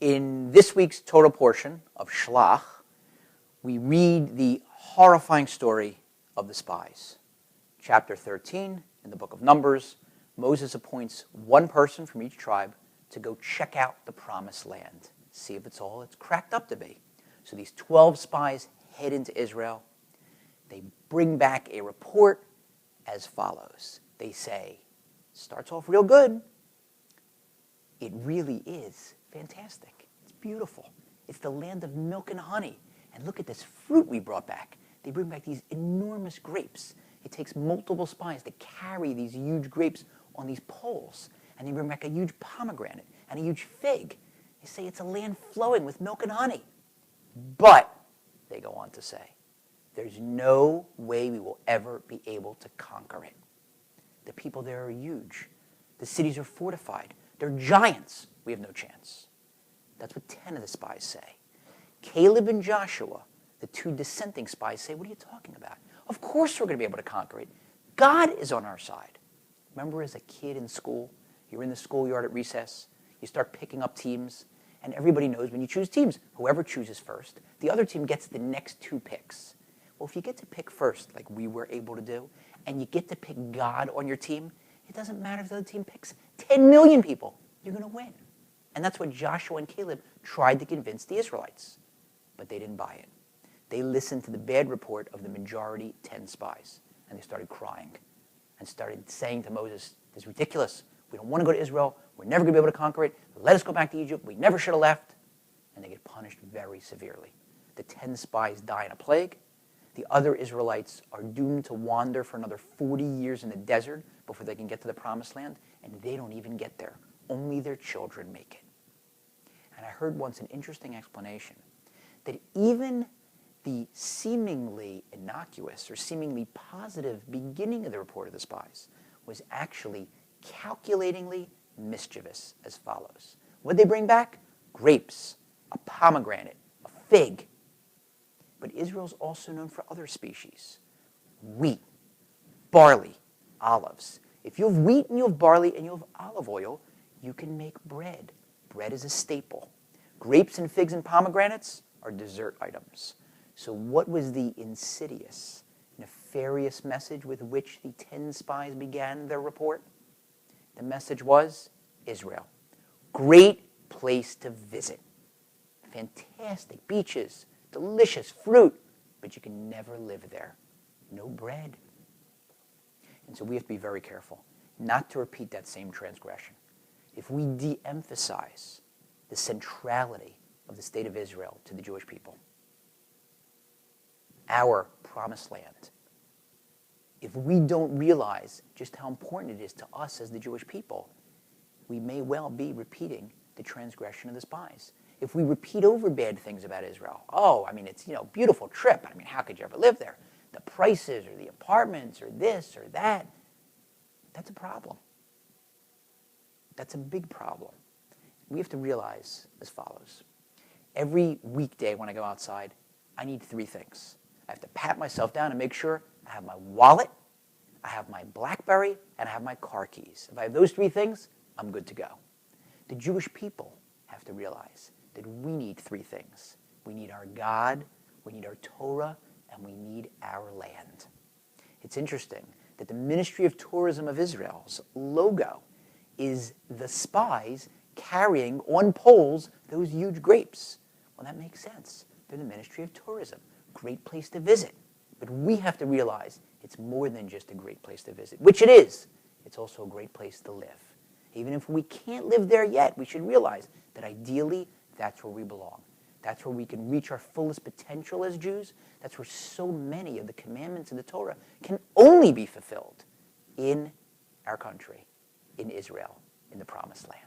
In this week's Torah portion of Shelach, we read the horrifying story of the spies. Chapter 13 in the book of Numbers, Moses appoints one person from each tribe to go check out the promised land, see if it's all it's cracked up to be. So these 12 spies head into Israel. They bring back a report as follows. They say, starts off real good. It really is fantastic. It's beautiful. It's the land of milk and honey. And look at this fruit we brought back. They bring back these enormous grapes. It takes multiple spies to carry these huge grapes on these poles. And they bring back a huge pomegranate and a huge fig. They say it's a land flowing with milk and honey. But, they go on to say, there's no way we will ever be able to conquer it. The people there are huge. The cities are fortified. They're giants. We have no chance. That's what 10 of the spies say. Caleb and Joshua, the two dissenting spies, say, what are you talking about? Of course we're going to be able to conquer it. God is on our side. Remember as a kid in school, you're in the schoolyard at recess, you start picking up teams, and everybody knows when you choose teams, whoever chooses first, the other team gets the next 2 picks. Well, if you get to pick first, like we were able to do, and you get to pick God on your team, it doesn't matter if the other team picks 10 million people, you're going to win. And that's what Joshua and Caleb tried to convince the Israelites. But they didn't buy it. They listened to the bad report of the majority 10 spies, and they started crying and started saying to Moses, this is ridiculous. We don't want to go to Israel. We're never going to be able to conquer it. Let us go back to Egypt. We never should have left. And they get punished very severely. The 10 spies die in a plague. The other Israelites are doomed to wander for another 40 years in the desert before they can get to the promised land, and they don't even get there. Only their children make it. And I heard once an interesting explanation that even the seemingly innocuous or seemingly positive beginning of the report of the spies was actually calculatingly mischievous as follows. What did they bring back? Grapes, a pomegranate, a fig. But Israel's also known for other species. Wheat, barley, olives. If you have wheat and you have barley and you have olive oil, you can make bread. Bread is a staple. Grapes and figs and pomegranates are dessert items. So what was the insidious, nefarious message with which the 10 spies began their report? The message was, Israel, great place to visit. Fantastic beaches, delicious fruit, but you can never live there. No bread. And so we have to be very careful not to repeat that same transgression. If we de-emphasize the centrality of the state of Israel to the Jewish people, our promised land, if we don't realize just how important it is to us as the Jewish people, we may well be repeating the transgression of the spies. If we repeat over bad things about Israel, it's, beautiful trip. How could you ever live there? The prices or the apartments or this or that, that's a problem. That's a big problem. We have to realize as follows. Every weekday when I go outside, I need 3 things. I have to pat myself down and make sure I have my wallet, I have my BlackBerry, and I have my car keys. If I have those 3 things, I'm good to go. The Jewish people have to realize that we need 3 things. We need our God, we need our Torah, and we need our land. It's interesting that the Ministry of Tourism of Israel's logo is the spies carrying on poles those huge grapes. Well, that makes sense. They're the Ministry of Tourism. Great place to visit. But we have to realize it's more than just a great place to visit, which it is. It's also a great place to live. Even if we can't live there yet, we should realize that ideally, that's where we belong. That's where we can reach our fullest potential as Jews. That's where so many of the commandments in the Torah can only be fulfilled in our country, in Israel, in the Promised Land.